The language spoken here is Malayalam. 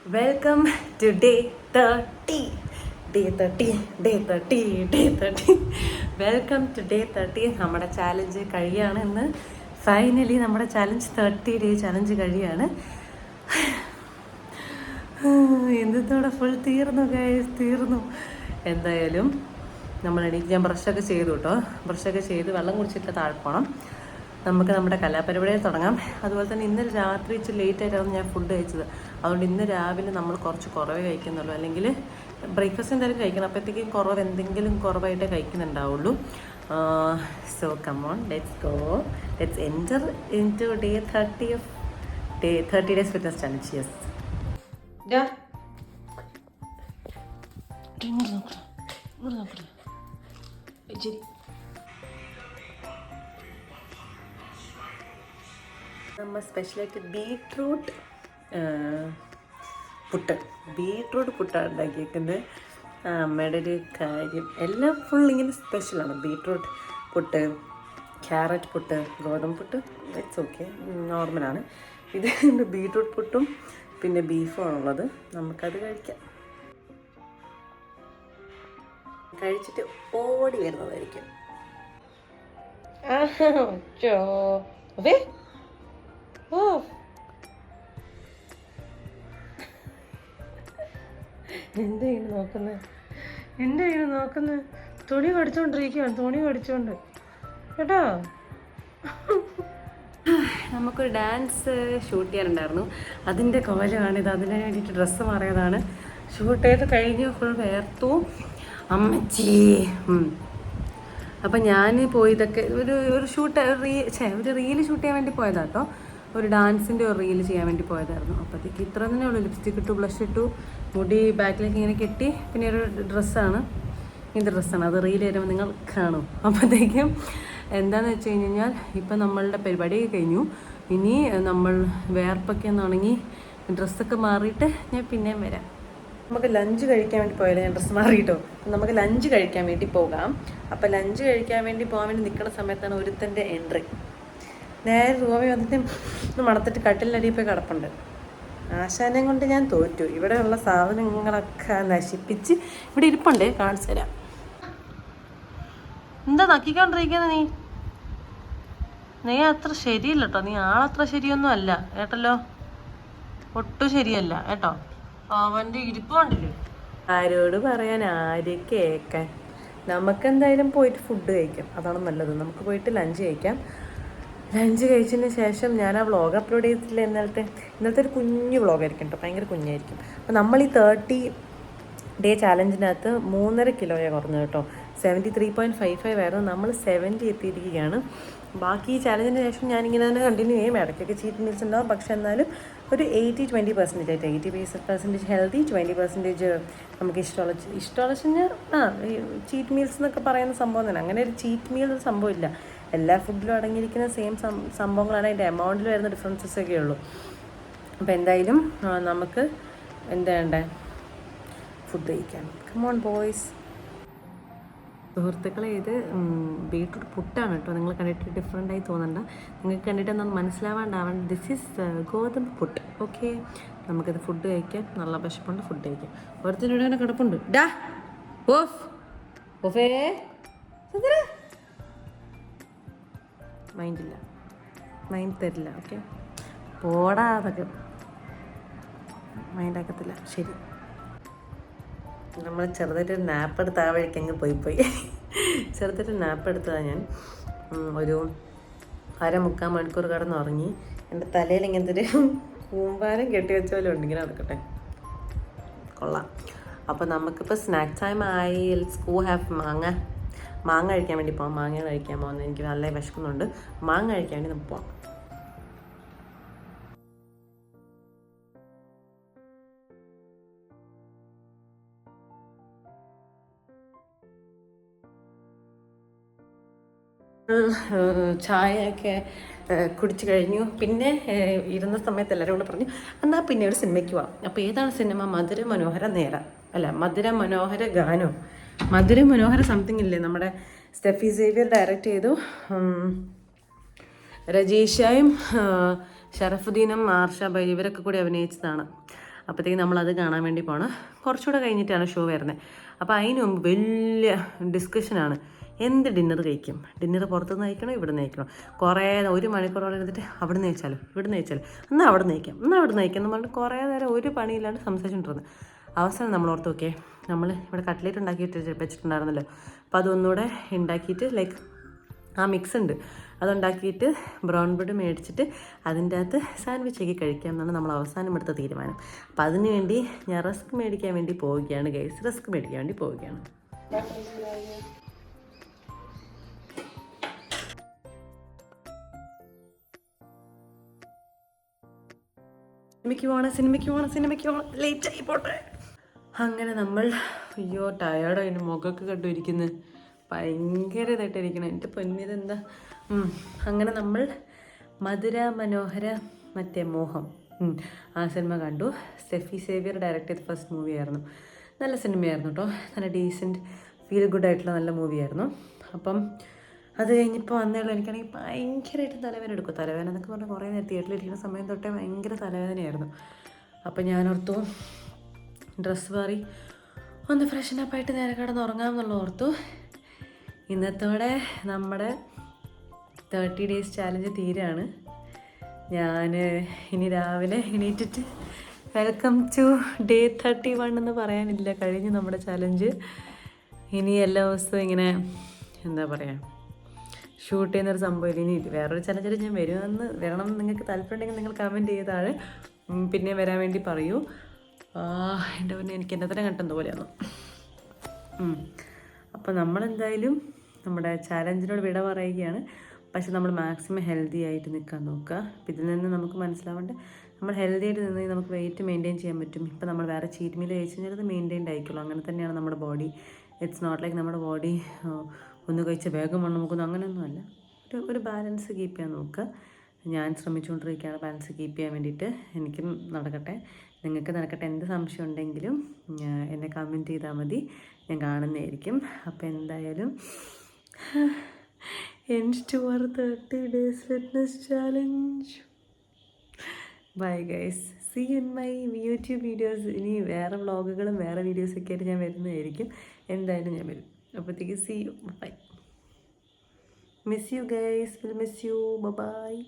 Welcome to day 30. Day 30, day 30, day 30. Welcome to day 30. നമ്മുടെ ചാലഞ്ച് കഴിയാണ് ഇന്ന്. ഫൈനലി നമ്മുടെ ചാലഞ്ച് 30 ഡേ ചാലഞ്ച് കഴിയാണ്. എന്നത്തോടെ ഫുൾ തീർന്നു ഗൈസ്, തീർന്നു. എന്തായാലും നമ്മൾ ഞാൻ ബ്രഷൊക്കെ ചെയ്തു കേട്ടോ. ബ്രഷൊക്കെ ചെയ്ത് വെള്ളം കുടിച്ചിട്ട് താഴ്പോണം. നമുക്ക് നമ്മുടെ കലാപരിപാടിയിൽ തുടങ്ങാം. അതുപോലെ തന്നെ ഇന്നലെ രാത്രി ഇച്ചിരി ലേറ്റായിട്ടാണ് ഞാൻ ഫുഡ് കഴിച്ചത്. അതുകൊണ്ട് ഇന്ന് രാവിലെ നമ്മൾ കുറച്ച് കുറവേ കഴിക്കുന്നുള്ളൂ. അല്ലെങ്കിൽ ബ്രേക്ക്ഫാസ്റ്റ് എന്തായാലും കഴിക്കണം. അപ്പോഴത്തേക്കും എന്തെങ്കിലും കുറവായിട്ടേ കഴിക്കുന്നുണ്ടാവുള്ളൂ. So come on, let's go, let's enter into day 30 days fitness challenge. Yes ശരി. നമ്മൾ സ്പെഷ്യലായിട്ട് ബീട്രൂട്ട് പുട്ടാണ് ഉണ്ടാക്കിയേക്കുന്നത്. അമ്മയുടെ ഒരു കാര്യം എല്ലാം ഫുൾ ഇങ്ങനെ സ്പെഷ്യലാണ്. ബീട്രൂട്ട് പുട്ട്, ക്യാരറ്റ് പുട്ട്, ഗോതമ്പ് പുട്ട്, ഇറ്റ്സ് ഓക്കെ, നോർമലാണ്. ഇത് ബീട്രൂട്ട് പുട്ടും പിന്നെ ബീഫുമാണുള്ളത്. നമുക്കത് കഴിക്കാം. കഴിച്ചിട്ട് ഓടി വരുന്നതായിരിക്കും. എൻ്റെ കയ്യിൽ നോക്കുന്നത് തുണി കടിച്ചോണ്ടിരിക്കുകയാണ്, തുണി കടിച്ചോണ്ട് കേട്ടോ. നമുക്കൊരു ഡാൻസ് ഷൂട്ട് ചെയ്യാനുണ്ടായിരുന്നു. അതിൻ്റെ കോലമാണിത്. അതിന് വേണ്ടിയിട്ട് ഡ്രസ്സ് മാറിയതാണ്. ഷൂട്ട് ചെയ്ത് കഴിഞ്ഞ് ഫുൾ വേർത്തു അമ്മച്ചി. അപ്പം ഞാൻ പോയതൊക്കെ ഒരു റീല് ഷൂട്ട് ചെയ്യാൻ വേണ്ടി പോയതാണ് കേട്ടോ. ഒരു ഡാൻസിൻ്റെ ഒരു റീല് ചെയ്യാൻ വേണ്ടി പോയതായിരുന്നു. അപ്പോഴത്തേക്ക് ഇത്ര തന്നെ ഉള്ളൂ. ലിപ്സ്റ്റിക് ഇട്ടു, ബ്ലഷ് ഇട്ടു, മുടി ബാക്കിലേക്ക് ഇങ്ങനെ കെട്ടി, പിന്നെ ഒരു ഡ്രസ്സാണ്, ഇങ്ങനത്തെ ഡ്രസ്സാണ്. അത് റീല് വരുമ്പോൾ നിങ്ങൾ കാണും. അപ്പോഴത്തേക്കും എന്താണെന്ന് വെച്ച് കഴിഞ്ഞാൽ ഇപ്പം നമ്മളുടെ പരിപാടിയൊക്കെ കഴിഞ്ഞു. ഇനി നമ്മൾ വേർപ്പൊക്കെ ഒന്ന് ഉണങ്ങി ഡ്രസ്സൊക്കെ മാറിയിട്ട് ഞാൻ പിന്നെയും വരാം. നമുക്ക് ലഞ്ച് കഴിക്കാൻ വേണ്ടി പോയാലോ. ഞാൻ ഡ്രസ്സ് മാറിയിട്ടോ. നമുക്ക് ലഞ്ച് കഴിക്കാൻ വേണ്ടി പോകാം. അപ്പം ലഞ്ച് കഴിക്കാൻ വേണ്ടി പോകാൻ വേണ്ടി നിൽക്കുന്ന സമയത്താണ് ഒരുത്തൻ്റെ എൻട്രി. നേരെ റൂമിൽ വന്നിട്ട് മണത്തിട്ട് കട്ടിലിനടിയിൽ പോയി കിടപ്പുണ്ട്. ആശാനെ കൊണ്ട് ഞാൻ തോറ്റു. ഇവിടെയുള്ള സാധനങ്ങളൊക്കെ നശിപ്പിച്ച് ഇവിടെ ഇരിപ്പുണ്ട്, കാണിച്ചു തരാം. എന്താ നക്കിക്കൊണ്ടിരിക്കുന്നത് നീ അത്ര ശരിയല്ല കേട്ടോ. നീ ആളത്ര ശരിയൊന്നും അല്ല കേട്ടല്ലോ, ഒട്ടും ശരിയല്ല കേട്ടോ. അവൻ്റെ ഇരിപ്പ് കണ്ടില്ലേ. ആരോട് പറയാൻ, ആര് കേൾക്കാൻ. നമുക്കെന്തായാലും പോയിട്ട് ഫുഡ് കഴിക്കാം, അതാണ് നല്ലത്. നമുക്ക് പോയിട്ട് ലഞ്ച് കഴിക്കാം. ലഞ്ച് കഴിച്ചതിന് ശേഷം ഞാൻ ആ വ്ളോഗ് അപ്ലോഡ് ചെയ്തിട്ടില്ല. ഇന്നലത്തെ ഒരു കുഞ്ഞു വ്ളോഗായിരിക്കും കേട്ടോ, ഭയങ്കര കുഞ്ഞായിരിക്കും. അപ്പോൾ നമ്മൾ ഈ 30 ഡേ ചാലഞ്ചിനകത്ത് 3.5 കിലോയെ കുറഞ്ഞു കേട്ടോ. 73.55 ആയിരുന്നു. നമ്മൾ 70 എത്തിയിരിക്കുകയാണ്. ബാക്കി ഈ ചാലഞ്ചിന് ശേഷം ഞാനിങ്ങനെ തന്നെ കണ്ടിന്യൂ ചെയ്യും. ഇടയ്ക്കൊക്കെ ചീറ്റ് മീൽസ് ഉണ്ടാവും, പക്ഷെ എന്നാലും ഒരു 80-20% ആയിട്ട് 80% ഹെൽത്തി, 20% നമുക്ക് ഇഷ്ടമുള്ള ചീറ്റ് മീൽസ് എന്നൊക്കെ പറയുന്ന സംഭവം തന്നെ. അങ്ങനെ ഒരു ചീറ്റ് മീൽ ഒരു സംഭവമില്ല. എല്ലാ ഫുഡിലും അടങ്ങിയിരിക്കുന്ന സെയിം സംഭവങ്ങളാണ്. അതിൻ്റെ എമൗണ്ടിൽ വരുന്ന ഡിഫറൻസസ് ഒക്കെ ഉള്ളൂ. അപ്പോൾ എന്തായാലും നമുക്ക് എന്താ വേണ്ടേ, ഫുഡ് കഴിക്കാം. Come on boys. സുഹൃത്തുക്കളെ, ഇത് ബീട്രൂട്ട് പുട്ടാണ് കേട്ടോ. നിങ്ങൾ കണ്ടിട്ട് ഡിഫറെൻ്റായി തോന്നണ്ട. നിങ്ങൾക്ക് കണ്ടിട്ട് എന്നാൽ മനസ്സിലാവാണ്ടാവണ്ട. ദിസ് ഈസ് ഗോതമ്പ് പുട്ട്. ഓക്കെ, നമുക്കിത് ഫുഡ് കഴിക്കാം. നല്ല വിശപ്പുണ്ട്, ഫുഡ് കഴിക്കാം. ഓരോരുത്തരുടെ തന്നെ കിടപ്പുണ്ട്. ഡാ ഓഫ് ഓഫേ മൈൻഡ് തരില്ല. ഓക്കെ, പോടാ, അതൊക്കെ മൈൻഡാക്കത്തില്ല. ശരി, നമ്മൾ ചെറുതായിട്ടൊരു നാപ്പ് എടുത്ത് ആ വഴിക്ക് അങ്ങ് പോയി ചെറുതായിട്ട് നാപ്പ് എടുത്തതാണ് ഞാൻ. ഒരു 1/2-3 മണിക്കൂർ കിടന്നുറങ്ങി. എൻ്റെ തലയിൽ ഇങ്ങനത്തെ ഒരു കൂമ്പാരം കെട്ടി വെച്ച പോലെ ഉണ്ട്. ഇങ്ങനെ നടക്കട്ടെ, കൊള്ളാം. അപ്പോൾ നമുക്കിപ്പോൾ സ്നാക്ക് ടൈം ആയി. ലെറ്റ്സ് ഗോ ഹാവ് മാങ്ങ കഴിക്കാൻ വേണ്ടി പോകാം. മാങ്ങ കഴിക്കാൻ പോകുന്നത് എനിക്ക് നല്ല വിശക്കുന്നുണ്ട്. മാങ്ങ കഴിക്കാൻ വേണ്ടി നമുക്ക് പോകാം. ചായയൊക്കെ കുടിച്ചു കഴിഞ്ഞു. പിന്നെ ഇരുന്ന സമയത്ത് എല്ലാവരും കൂടെ പറഞ്ഞു എന്നാൽ പിന്നെ ഒരു സിനിമയ്ക്ക് പോവാം. അപ്പോൾ ഏതാണ് സിനിമ? മധുര മനോഹര മധുര മനോഹര ഗാനോ, മധുര മനോഹര സംതിങ് ഇല്ലേ, നമ്മുടെ സ്റ്റെഫി സേവിയർ ഡയറക്റ്റ് ചെയ്തു. രജീഷയും ഷറഫുദ്ദീനും ആർഷ ബൈ ഇവരൊക്കെ കൂടി അഭിനയിച്ചതാണ്. അപ്പോഴത്തേക്കും നമ്മളത് കാണാൻ വേണ്ടി പോകണം. കുറച്ചുകൂടെ കഴിഞ്ഞിട്ടാണ് ഷോ വരുന്നത്. അപ്പോൾ അതിന് മുമ്പ് വലിയ ഡിസ്കഷനാണ്, എന്ത് ഡിന്നർ കഴിക്കും, ഡിന്നർ പുറത്തുനിന്ന് കഴിക്കണോ ഇവിടെ നിന്ന് കഴിക്കണോ. കുറേ 1 മണിക്കൂറോളം ഇരുന്നിട്ട് അവിടെ നിന്ന് കഴിച്ചാലോ ഇവിടെ നിന്ന് കഴിച്ചാലോ, എന്നാൽ അവിടെ നിന്ന് കഴിക്കാം, എന്നാൽ അവിടെ നിന്ന് കഴിക്കാം എന്ന് പറഞ്ഞിട്ട് കുറേ നേരം ഒരു പണിയില്ലാണ്ട് സംസാരിച്ചുകൊണ്ടിരുന്നത്. അവസാനം നമ്മൾ ഓർത്ത് നോക്കേ, നമ്മൾ ഇവിടെ കട്ട്ലേറ്റ് ഉണ്ടാക്കിയിട്ട് വെച്ചിട്ടുണ്ടായിരുന്നല്ലോ, അപ്പോൾ അതൊന്നുകൂടെ ഉണ്ടാക്കിയിട്ട് ലൈക്ക് ആ മിക്സ് ഉണ്ട് അതുണ്ടാക്കിയിട്ട് ബ്രൗൺ ബ്രെഡ് മേടിച്ചിട്ട് അതിൻ്റെ അകത്ത് സാൻഡ്വിച്ച് ആക്കി കഴിക്കാം എന്നാണ് നമ്മൾ അവസാനം എടുത്ത തീരുമാനം. അപ്പോൾ അതിന് വേണ്ടി ഞാൻ റസ്ക് മേടിക്കാൻ വേണ്ടി പോവുകയാണ് ഗൈസ്, റസ്ക് മേടിക്കാൻ വേണ്ടി പോവുകയാണ്. സിനിമയ്ക്ക് പോകണം ലേറ്റായി പോട്ടെ. അങ്ങനെ നമ്മൾ അയ്യോ ടയേർഡായിട്ട് മുഖമൊക്കെ കണ്ടുപിടിക്കുന്നത് ഭയങ്കര ഇതായിട്ടിരിക്കണം. എൻ്റെ പൊന്നിതെന്താ. അങ്ങനെ നമ്മൾ മധുര മനോഹര മോഹം ആ സിനിമ കണ്ടു. സ്റ്റെഫി സേവിയർ ഡയറക്റ്റ് ചെയ്ത ഫസ്റ്റ് മൂവിയായിരുന്നു. നല്ല സിനിമയായിരുന്നു കേട്ടോ, നല്ല ഡീസൻറ്റ് ഫീൽ ഗുഡ് ആയിട്ടുള്ള നല്ല മൂവിയായിരുന്നു. അപ്പം അത് കഴിഞ്ഞപ്പോൾ വന്നേയുള്ളൂ. എനിക്കാണെങ്കിൽ ഭയങ്കരമായിട്ട് തലവേദന എടുക്കും. തലവേദന എന്നൊക്കെ പറഞ്ഞാൽ കുറേ നേരം തിയേറ്ററിലിരിക്കുന്ന സമയം തൊട്ടേ ഭയങ്കര തലവേദനയായിരുന്നു. അപ്പം ഞാനോർത്തു ഡ്രസ്സ് മാറി ഒന്ന് ഫ്രഷനപ്പായിട്ട് നേരെ കിടന്ന് ഉറങ്ങാമെന്നുള്ള ഓർത്തു. ഇന്നത്തോടെ നമ്മുടെ 30 days ചാലഞ്ച് തീരാണ്. ഞാൻ ഇനി രാവിലെ എണീറ്റിട്ട് വെൽക്കം ടു ഡേ 31 എന്ന് പറയാനില്ല, കഴിഞ്ഞു നമ്മുടെ ചാലഞ്ച്. ഇനി എല്ലാ ദിവസവും ഇങ്ങനെ എന്താ പറയുക ഷൂട്ട് ചെയ്യുന്നൊരു സംഭവമില്ല. ഇനി വേറൊരു ചലഞ്ചിൽ ഞാൻ വരണം നിങ്ങൾക്ക് താല്പര്യമുണ്ടെങ്കിൽ നിങ്ങൾ കമൻറ്റ് ചെയ്താണ് പിന്നെ വരാൻ വേണ്ടി പറയൂ. എൻ്റെ പിന്നെ എനിക്ക് എന്നെ തന്നെ കണ്ടെന്ന പോലെയാണ്. അപ്പോൾ നമ്മളെന്തായാലും നമ്മുടെ ചാലഞ്ചിനോട് വിട പറയുകയാണ്. പക്ഷെ നമ്മൾ മാക്സിമം ഹെൽത്തി ആയിട്ട് നിൽക്കാൻ നോക്കുക. അപ്പോൾ ഇതിൽ നിന്ന് നമുക്ക് മനസ്സിലാവേണ്ട നമ്മൾ ഹെൽത്തി ആയിട്ട് നിന്ന് നമുക്ക് വെയിറ്റ് മെയിൻറ്റെയിൻ ചെയ്യാൻ പറ്റും. ഇപ്പോൾ നമ്മൾ വേറെ ചീറ്റ് മീൽ കഴിച്ച് കഴിഞ്ഞാൽ അത് മെയിൻറ്റെയിൻഡ് ആയിക്കുള്ളൂ. അങ്ങനെ തന്നെയാണ് നമ്മുടെ ബോഡി. ഇറ്റ്സ് നോട്ട് ലൈക്ക് നമ്മുടെ ബോഡി ഒന്ന് കഴിച്ച് വേഗം വണ്ണം നോക്കുന്നു, അങ്ങനെയൊന്നുമല്ല. ഒരു ബാലൻസ് കീപ്പ് ചെയ്യാൻ നോക്കുക. ഞാൻ ശ്രമിച്ചുകൊണ്ടിരിക്കുകയാണ് ബാലൻസ് കീപ്പ് ചെയ്യാൻ വേണ്ടിയിട്ട്. എനിക്കും നടക്കട്ടെ, നിങ്ങൾക്ക് നടക്കട്ടെ. എന്ത് സംശയം ഉണ്ടെങ്കിലും എന്നെ കമൻറ്റ് ചെയ്താൽ മതി, ഞാൻ കാണുന്നതായിരിക്കും. അപ്പോൾ എന്തായാലും end to our 30 days fitness challenge. Bye guys, see you in my YouTube videos. ഇനി വേറെ വ്ളോഗുകളും വേറെ വീഡിയോസൊക്കെ ആയിട്ട് ഞാൻ വരുന്നതായിരിക്കും. എന്തായാലും ഞാൻ വരും. അപ്പോഴത്തേക്ക് see you, bye. Miss you guys, will miss you, bye bye.